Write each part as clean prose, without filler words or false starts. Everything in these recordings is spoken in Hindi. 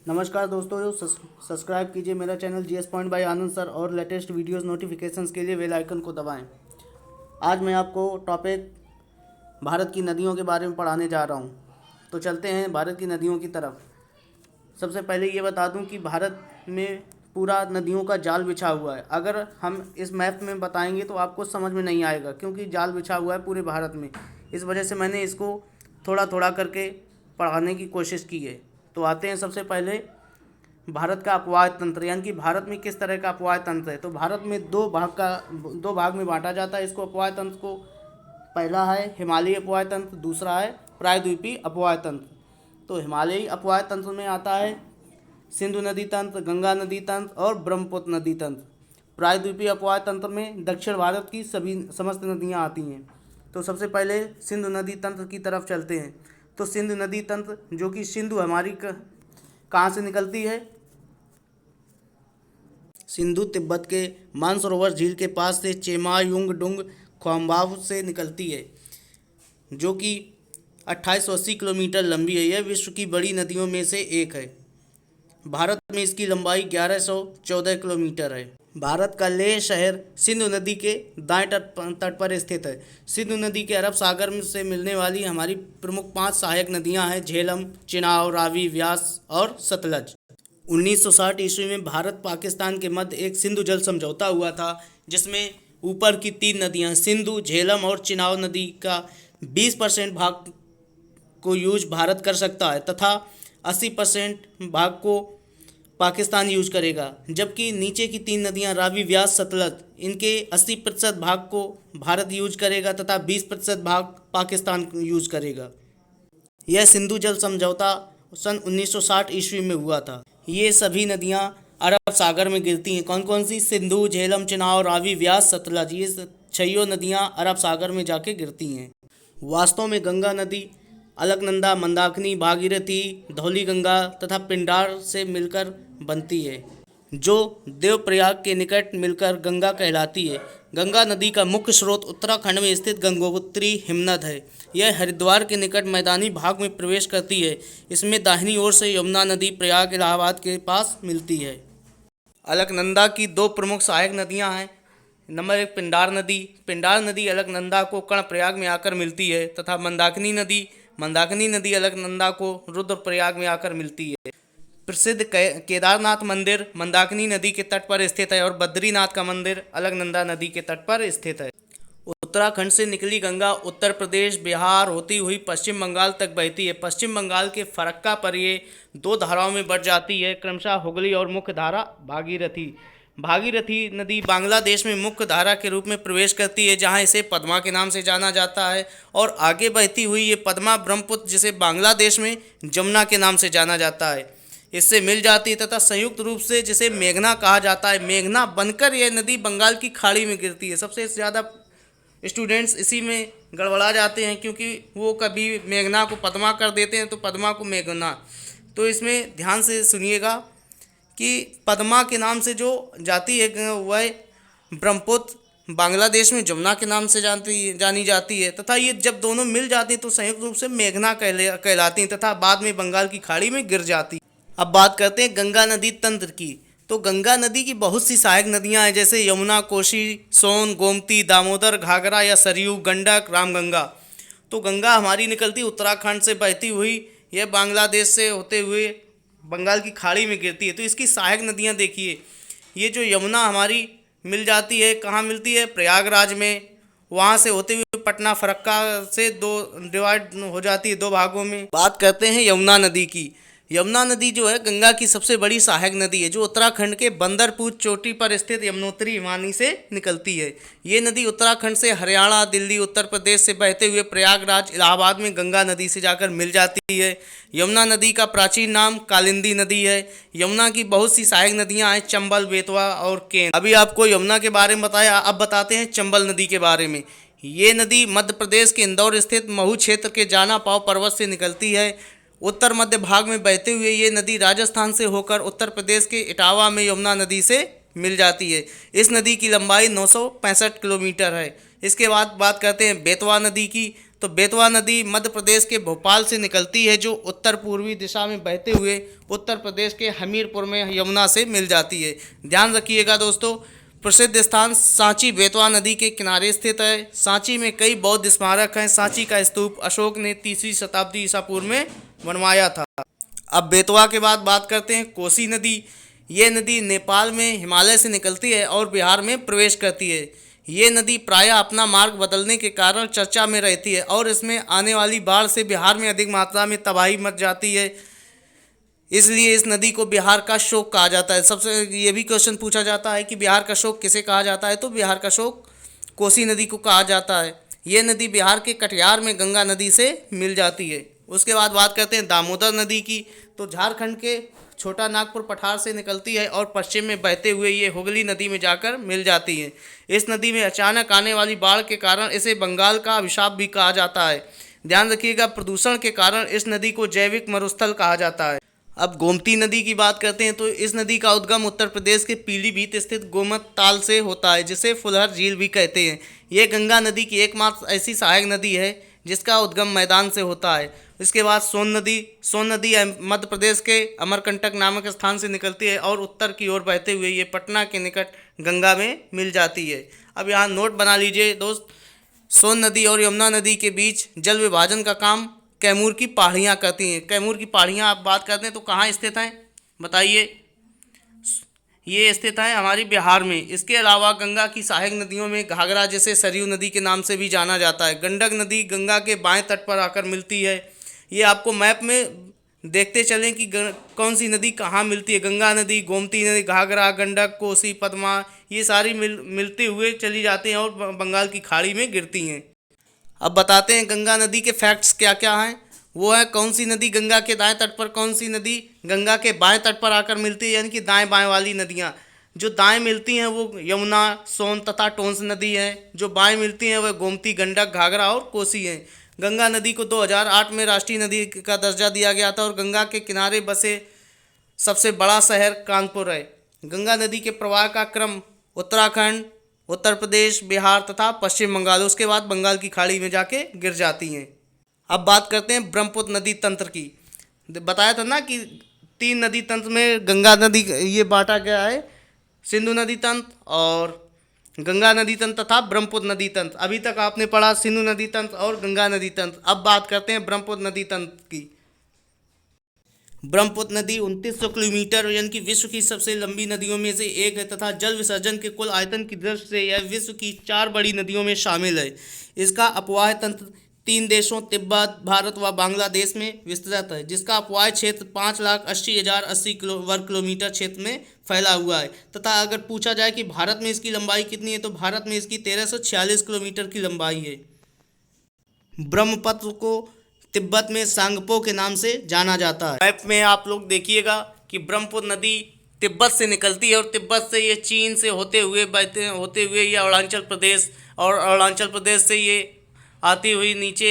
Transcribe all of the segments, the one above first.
नमस्कार दोस्तों, सब्सक्राइब कीजिए मेरा channel GS point by Anand sir और लेटेस्ट वीडियोस नोटिफिकेशंस के लिए बेल आइकन को दबाएं। आज मैं आपको टॉपिक भारत की नदियों के बारे में पढ़ाने जा रहा हूं। तो चलते हैं भारत की नदियों की तरफ। सबसे पहले ये बता दूं कि भारत में पूरा नदियों का जाल बिछा हुआ है। अगर हम इस मैप में बताएंगे तो आपको समझ में नहीं आएगा, क्योंकि जाल बिछा हुआ है पूरे भारत में। इस वजह से मैंने इसको थोड़ा थोड़ा करके पढ़ाने की कोशिश की है। तो आते हैं सबसे पहले भारत का अपवाह तंत्र, यानी कि भारत में किस तरह का अपवाह तंत्र है। तो भारत में दो भाग में बांटा जाता है इसको, अपवाह तंत्र को। पहला है हिमालयी अपवाह तंत्र, दूसरा है प्रायद्वीपीय अपवाह तंत्र। तो हिमालयी अपवाह तंत्र में आता है सिंधु नदी तंत्र, गंगा नदी तंत्र और ब्रह्मपुत्र नदी तंत्र। प्रायद्वीपीय अपवाह तंत्र में दक्षिण भारत की समस्त नदियाँ आती हैं। तो सबसे पहले सिंधु नदी तंत्र की तरफ चलते हैं। तो सिंधु नदी तंत्र, जो कि सिंधु हमारी कहाँ से निकलती है, सिंधु तिब्बत के मानसरोवर झील के पास से चेमायुंगडुंग खोम्बाव से निकलती है, जो कि 2880 किलोमीटर लंबी है। यह विश्व की बड़ी नदियों में से एक है। भारत में इसकी लंबाई 1114 किलोमीटर है। भारत का लेह शहर सिंधु नदी के दाएं तट पर स्थित है। सिंधु नदी के अरब सागर से मिलने वाली हमारी प्रमुख 5 सहायक नदियां हैं: झेलम, चिनाब, रावी, व्यास और सतलज। 1960 ईस्वी में भारत पाकिस्तान के मध्य एक सिंधु जल समझौता हुआ था, जिसमें ऊपर की 3 नदियां सिंधु, झेलम और चिनाब नदी का 20% भाग को यूज भारत कर सकता है तथा 80% भाग को पाकिस्तान यूज करेगा, जबकि नीचे की 3 नदियां रावी, व्यास, सतलज, इनके 80% भाग को भारत यूज करेगा तथा 20% भाग पाकिस्तान यूज करेगा। यह सिंधु जल समझौता सन 1960 ईस्वी में हुआ था। ये सभी नदियां अरब सागर में गिरती हैं। कौन कौन सी? सिंधु, झेलम, चिनाब, रावी, व्यास, सतलज। ये 6 नदियां अरब सागर में जाके गिरती हैं। वास्तव में गंगा नदी अलकनंदा, मंदाकिनी, भागीरथी, धौलीगंगा तथा पिंडार से मिलकर बनती है, जो देवप्रयाग के निकट मिलकर गंगा कहलाती है। गंगा नदी का मुख्य स्रोत उत्तराखंड में स्थित गंगोत्री हिमनद है। यह हरिद्वार के निकट मैदानी भाग में प्रवेश करती है। इसमें दाहिनी ओर से यमुना नदी प्रयाग इलाहाबाद के पास मिलती है। अलकनंदा की 2 प्रमुख सहायक नदियां हैं। नंबर 1 पिंडार नदी। पिंडार नदी अलकनंदा को कर्णप्रयाग में आकर मिलती है तथा मंदाकिनी नदी अलकनंदा को रुद्रप्रयाग में आकर मिलती है। प्रसिद्ध केदारनाथ मंदिर मंदाकिनी नदी के तट पर स्थित है और बद्रीनाथ का मंदिर अलकनंदा नदी के तट पर स्थित है। उत्तराखंड से निकली गंगा उत्तर प्रदेश, बिहार होती हुई पश्चिम बंगाल तक बहती है। पश्चिम बंगाल के फरक्का पर ये 2 धाराओं में बढ़ जाती है, क्रमशः हुगली और मुख्य धारा भागीरथी। भागीरथी नदी बांग्लादेश में मुख्य धारा के रूप में प्रवेश करती है, जहां इसे पद्मा के नाम से जाना जाता है, और आगे बहती हुई ये पद्मा ब्रह्मपुत्र, जिसे बांग्लादेश में जमुना के नाम से जाना जाता है, इससे मिल जाती है तथा संयुक्त रूप से जिसे मेघना कहा जाता है। मेघना बनकर यह नदी बंगाल की खाड़ी में गिरती है। सबसे ज़्यादा स्टूडेंट्स इसी में गड़बड़ा जाते हैं, क्योंकि वो कभी मेघना को पद्मा कर देते हैं तो पद्मा को मेघना। तो इसमें ध्यान से सुनिएगा कि पद्मा के नाम से जो जाती है वह ब्रह्मपुत्र बांग्लादेश में जमुना के नाम से जानी जाती है, तथा ये जब दोनों मिल जाती हैं तो संयुक्त रूप से मेघना कहलाती हैं तथा बाद में बंगाल की खाड़ी में गिर जाती। अब बात करते हैं गंगा नदी तंत्र की। तो गंगा नदी की बहुत सी सहायक नदियां हैं, जैसे यमुना, कोसी, सोन, गोमती, दामोदर, घाघरा या सरयू, गंडक, रामगंगा। तो गंगा हमारी निकलती उत्तराखंड से बहती हुई, यह बांग्लादेश से होते हुए बंगाल की खाड़ी में गिरती है। तो इसकी सहायक नदियां देखिए, ये जो यमुना हमारी मिल जाती है, कहाँ मिलती है? प्रयागराज में। वहाँ से होते हुए पटना फरक्का से डिवाइड हो जाती है 2 भागों में। बात करते हैं यमुना नदी की। यमुना नदी जो है गंगा की सबसे बड़ी सहायक नदी है, जो उत्तराखंड के बंदरपुर चोटी पर स्थित यमुनोत्री हिमानी से निकलती है। ये नदी उत्तराखंड से हरियाणा, दिल्ली, उत्तर प्रदेश से बहते हुए प्रयागराज, इलाहाबाद में गंगा नदी से जाकर मिल जाती है। यमुना नदी का प्राचीन नाम कालिंदी नदी है। यमुना की बहुत सी सहायक नदियाँ हैं, चंबल, बेतवा और केन। अभी आपको यमुना के बारे में बताया, अब बताते हैं चंबल नदी के बारे में। ये नदी मध्य प्रदेश के इंदौर स्थित महू क्षेत्र के जाना पाव पर्वत से निकलती है। उत्तर मध्य भाग में बहते हुए ये नदी राजस्थान से होकर उत्तर प्रदेश के इटावा में यमुना नदी से मिल जाती है। इस नदी की लंबाई 965 किलोमीटर है। इसके बाद बात करते हैं बेतवा नदी की। तो बेतवा नदी मध्य प्रदेश के भोपाल से निकलती है, जो उत्तर पूर्वी दिशा में बहते हुए उत्तर प्रदेश के हमीरपुर में यमुना से मिल जाती है। ध्यान रखिएगा दोस्तों, प्रसिद्ध स्थान सांची बेतवा नदी के किनारे स्थित है। सांची में कई बौद्ध स्मारक हैं। सांची का स्तूप अशोक ने 3वीं शताब्दी ईसा पूर्व में बनवाया था। अब बेतवा के बाद बात करते हैं कोसी नदी। ये नदी नेपाल में हिमालय से निकलती है और बिहार में प्रवेश करती है। ये नदी प्रायः अपना मार्ग बदलने के कारण चर्चा में रहती है और इसमें आने वाली बाढ़ से बिहार में अधिक मात्रा में तबाही मच जाती है। इसलिए इस नदी को बिहार का शोक कहा जाता है। सबसे ये भी क्वेश्चन पूछा जाता है कि बिहार का शोक किसे कहा जाता है, तो बिहार का शोक कोसी नदी को कहा जाता है। ये नदी बिहार के कटिहार में गंगा नदी से मिल जाती है। उसके बाद बात करते हैं दामोदर नदी की। तो झारखंड के छोटा नागपुर पठार से निकलती है और पश्चिम में बहते हुए ये हुगली नदी में जाकर मिल जाती है। इस नदी में अचानक आने वाली बाढ़ के कारण इसे बंगाल का अभिशाप भी कहा जाता है। ध्यान रखिएगा, प्रदूषण के कारण इस नदी को जैविक मरुस्थल कहा जाता है। अब गोमती नदी की बात करते हैं। तो इस नदी का उद्गम उत्तर प्रदेश के पीलीभीत स्थित गोमत ताल से होता है, जिसे फुलहर झील भी कहते हैं। यह गंगा नदी की एकमात्र ऐसी सहायक नदी है जिसका उद्गम मैदान से होता है। इसके बाद सोन नदी मध्य प्रदेश के अमरकंटक नामक स्थान से निकलती है और उत्तर की ओर बहते हुए ये पटना के निकट गंगा में मिल जाती है। अब यहाँ नोट बना लीजिए दोस्त, सोन नदी और यमुना नदी के बीच जल विभाजन का काम कैमूर की पहाड़ियाँ करती हैं। कैमूर की पहाड़ियाँ आप बात करते हैं तो कहाँ स्थित हैं बताइए? ये स्थित है हमारी बिहार में। इसके अलावा गंगा की सहायक नदियों में घाघरा, जिसे सरयू नदी के नाम से भी जाना जाता है। गंडक नदी गंगा के बाएं तट पर आकर मिलती है। ये आपको मैप में देखते चलें कि कौन सी नदी कहाँ मिलती है। गंगा नदी, गोमती नदी, घाघरा, गंडक, कोसी, पद्मा, ये सारी मिलते हुए चली जाती हैं और बंगाल की खाड़ी में गिरती हैं। अब बताते हैं गंगा नदी के फैक्ट्स क्या क्या हैं। वो है, कौन सी नदी गंगा के दाएं तट पर, कौन सी नदी गंगा के बाएं तट पर आकर मिलती है, यानी कि दाएं बाएं वाली नदियाँ। जो दाएं मिलती हैं वो यमुना, सोन तथा टोंस नदी है। जो बाएं मिलती हैं वह गोमती, गंडक, घाघरा और कोसी हैं। गंगा नदी को 2008 में राष्ट्रीय नदी का दर्जा दिया गया था और गंगा के किनारे बसे सबसे बड़ा शहर कानपुर है। गंगा नदी के प्रवाह का क्रम उत्तराखंड, उत्तर प्रदेश, बिहार तथा पश्चिम बंगाल, उसके बाद बंगाल की खाड़ी में जाके गिर जाती हैं। अब बात करते हैं ब्रह्मपुत्र नदी तंत्र की। बताया था ना कि 3 नदी तंत्र में गंगा नदी ये बांटा गया है, सिंधु नदी तंत्र और गंगा नदी तंत्र तथा ब्रह्मपुत्र नदी तंत्र। अभी तक आपने पढ़ा सिंधु नदी तंत्र और गंगा नदी तंत्र। अब बात करते हैं ब्रह्मपुत्र नदी तंत्र की। ब्रह्मपुत्र नदी 2900 किलोमीटर यानी कि विश्व की सबसे लंबी नदियों में से एक है तथा जल विसर्जन के कुल आयतन की दृष्टि से यह विश्व की 4 बड़ी नदियों में शामिल है। इसका अपवाह तंत्र 3 देशों तिब्बत, भारत व बांग्लादेश में विस्तृत है, जिसका अपवाह क्षेत्र 5,80,080 वर्ग किलोमीटर क्षेत्र में फैला हुआ है। तथा अगर पूछा जाए कि भारत में इसकी लंबाई कितनी है, तो भारत में इसकी 1346 किलोमीटर की लंबाई है। ब्रह्मपुत्र को तिब्बत में सांगपो के नाम से जाना जाता है। मैप में आप लोग देखिएगा कि ब्रह्मपुत्र नदी तिब्बत से निकलती है और तिब्बत से ये चीन से होते हुए ये अरुणाचल प्रदेश, और अरुणाचल प्रदेश से ये आती हुई नीचे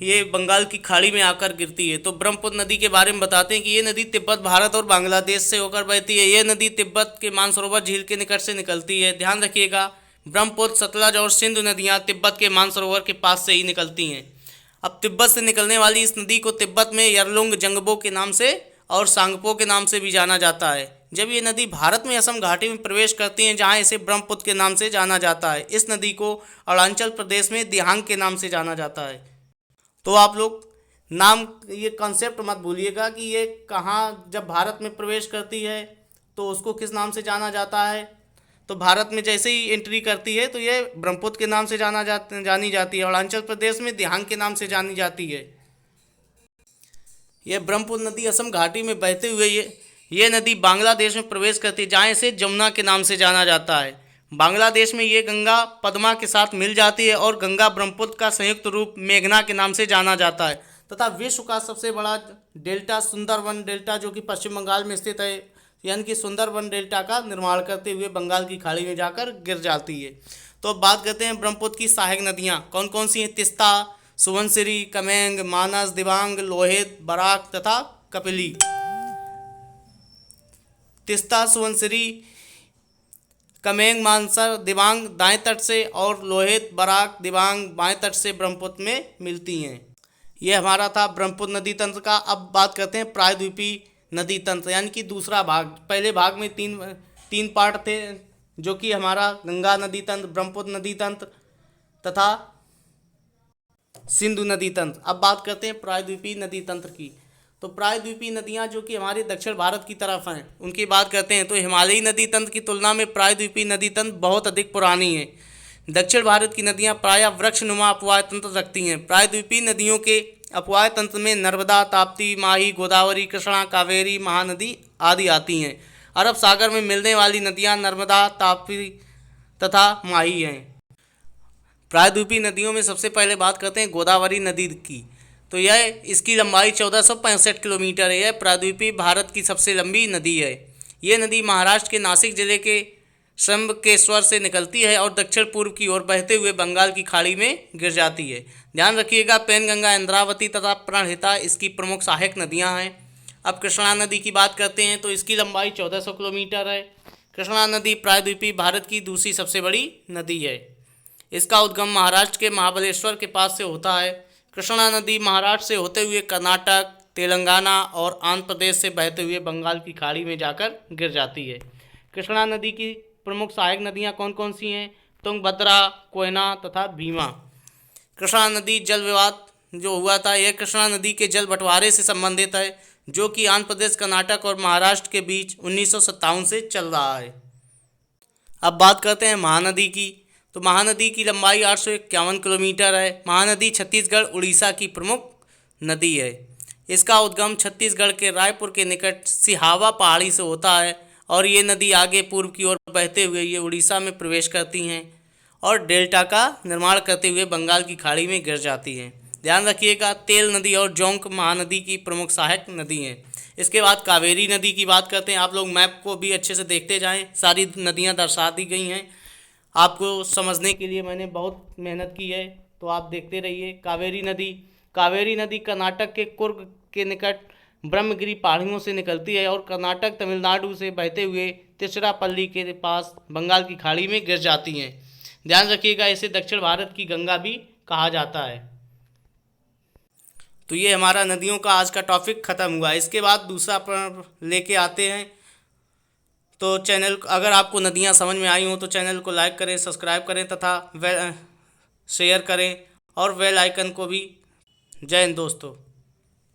ये बंगाल की खाड़ी में आकर गिरती है। तो ब्रह्मपुत्र नदी के बारे में बताते हैं कि ये नदी तिब्बत, भारत और बांग्लादेश से होकर बहती है। ये नदी तिब्बत के मानसरोवर झील के निकट से निकलती है। ध्यान रखिएगा, ब्रह्मपुत्र, सतलज और सिंधु नदियाँ तिब्बत के मानसरोवर के पास से ही निकलती हैं। अब तिब्बत से निकलने वाली इस नदी को तिब्बत में यरलुंग जंगबो के नाम से और सांगपो के नाम से भी जाना जाता है। जब ये नदी भारत में असम घाटी में प्रवेश करती है, जहाँ इसे ब्रह्मपुत्र के नाम से जाना जाता है। इस नदी को अरुणाचल प्रदेश में दिहांग के नाम से जाना जाता है। तो आप लोग नाम, ये कॉन्सेप्ट मत भूलिएगा कि ये कहाँ, जब भारत में प्रवेश करती है तो उसको किस नाम से जाना जाता है। तो भारत में जैसे ही एंट्री करती है तो ये ब्रह्मपुत्र के नाम से जानी जाती है। अरुणाचल प्रदेश में दिहांग के नाम से जानी जाती है। यह ब्रह्मपुत्र नदी असम घाटी में बहते हुए ये नदी बांग्लादेश में प्रवेश करती है, जहाँ इसे जमुना के नाम से जाना जाता है। बांग्लादेश में ये गंगा पद्मा के साथ मिल जाती है और गंगा ब्रह्मपुत्र का संयुक्त रूप मेघना के नाम से जाना जाता है। तथा विश्व का सबसे बड़ा डेल्टा सुंदरवन डेल्टा, जो कि पश्चिम बंगाल में स्थित है, यानी कि सुंदरवन डेल्टा का निर्माण करते हुए बंगाल की खाड़ी में जाकर गिर जाती है। तो अब बात करते हैं ब्रह्मपुत्र की सहायक नदियाँ कौन कौन सी हैं। तिस्ता, सुबनसिरी, कमेंग, मानस, दिबांग, लोहित, बराक तथा कपिली। तिस्ता, सुबनसिरी, कमेंग, मानसर, दिबांग दाएं तट से और लोहित, बराक, दिबांग बाएं तट से ब्रह्मपुत्र में मिलती हैं। ये हमारा था ब्रह्मपुत्र नदी तंत्र का। अब बात करते हैं प्रायद्वीपीय नदी तंत्र यानी कि दूसरा भाग। पहले भाग में तीन पार्ट थे, जो कि हमारा गंगा नदी तंत्र, ब्रह्मपुत्र नदी तंत्र तथा सिंधु नदी तंत्र। अब बात करते हैं प्रायद्वीपीय नदी तंत्र की। तो प्रायद्वीपीय नदियां जो कि हमारे दक्षिण भारत की तरफ हैं, उनकी बात करते हैं तो हिमालयी नदी तंत्र की तुलना में प्रायद्वीपीय नदी तंत्र बहुत अधिक पुरानी है। दक्षिण भारत की नदियां प्रायः वृक्षनुमा अपवाह तंत्र रखती हैं। प्रायद्वीपीय नदियों के अपवाह तंत्र में नर्मदा, ताप्ती, माही, गोदावरी, कृष्णा, कावेरी, महानदी आदि आती हैं। अरब सागर में मिलने वाली नदियां नर्मदा, ताप्ती तथा माही हैं। प्रायद्वीपीय नदियों में सबसे पहले बात करते हैं गोदावरी नदी की। तो यह इसकी लंबाई 1465 किलोमीटर है। यह प्रायद्वीपीय भारत की सबसे लंबी नदी है। ये नदी महाराष्ट्र के नासिक जिले के त्र्यंबकेश्वर से निकलती है और दक्षिण पूर्व की ओर बहते हुए बंगाल की खाड़ी में गिर जाती है। ध्यान रखिएगा, पेनगंगा, इंद्रावती तथा प्रणहिता इसकी प्रमुख सहायक नदियाँ हैं। अब कृष्णा नदी की बात करते हैं तो इसकी लंबाई 1400 किलोमीटर है। कृष्णा नदी प्रायद्वीपीय भारत की दूसरी सबसे बड़ी नदी है। इसका उद्गम महाराष्ट्र के महाबलेश्वर के पास से होता है। कृष्णा नदी महाराष्ट्र से होते हुए कर्नाटक, तेलंगाना और आंध्र प्रदेश से बहते हुए बंगाल की खाड़ी में जाकर गिर जाती है। कृष्णा नदी की प्रमुख सहायक नदियाँ कौन कौन सी हैं? तुंगभद्रा, कोयना तथा भीमा। कृष्णा नदी जल विवाद जो हुआ था, यह कृष्णा नदी के जल बंटवारे से संबंधित है, जो कि आंध्र प्रदेश, कर्नाटक और महाराष्ट्र के बीच 1957 से चल रहा है। अब बात करते हैं महानदी की। तो महानदी की लंबाई 851 किलोमीटर है। महानदी छत्तीसगढ़, उड़ीसा की प्रमुख नदी है। इसका उद्गम छत्तीसगढ़ के रायपुर के निकट सिहावा पहाड़ी से होता है और ये नदी आगे पूर्व की ओर बहते हुए ये उड़ीसा में प्रवेश करती हैं और डेल्टा का निर्माण करते हुए बंगाल की खाड़ी में गिर जाती हैं। ध्यान रखिएगा, तेल नदी और जोंक महानदी की प्रमुख सहायक नदी हैं। इसके बाद कावेरी नदी की बात करते हैं। आप लोग मैप को भी अच्छे से देखते जाएं, सारी नदियां दर्शा दी गई हैं। आपको समझने के लिए मैंने बहुत मेहनत की है, तो आप देखते रहिए। कावेरी नदी कर्नाटक के कुर्ग के निकट ब्रह्मगिरी पहाड़ियों से निकलती है और कर्नाटक, तमिलनाडु से बहते हुए तिरुचिरापल्ली के पास बंगाल की खाड़ी में गिर जाती हैं। ध्यान रखिएगा, इसे दक्षिण भारत की गंगा भी कहा जाता है। तो ये हमारा नदियों का आज का टॉपिक ख़त्म हुआ। इसके बाद दूसरा लेके आते हैं। तो चैनल, अगर आपको नदियाँ समझ में आई हों तो चैनल को लाइक करें, सब्सक्राइब करें तथा शेयर करें और बेल आइकन को भी। जय हिंद दोस्तों।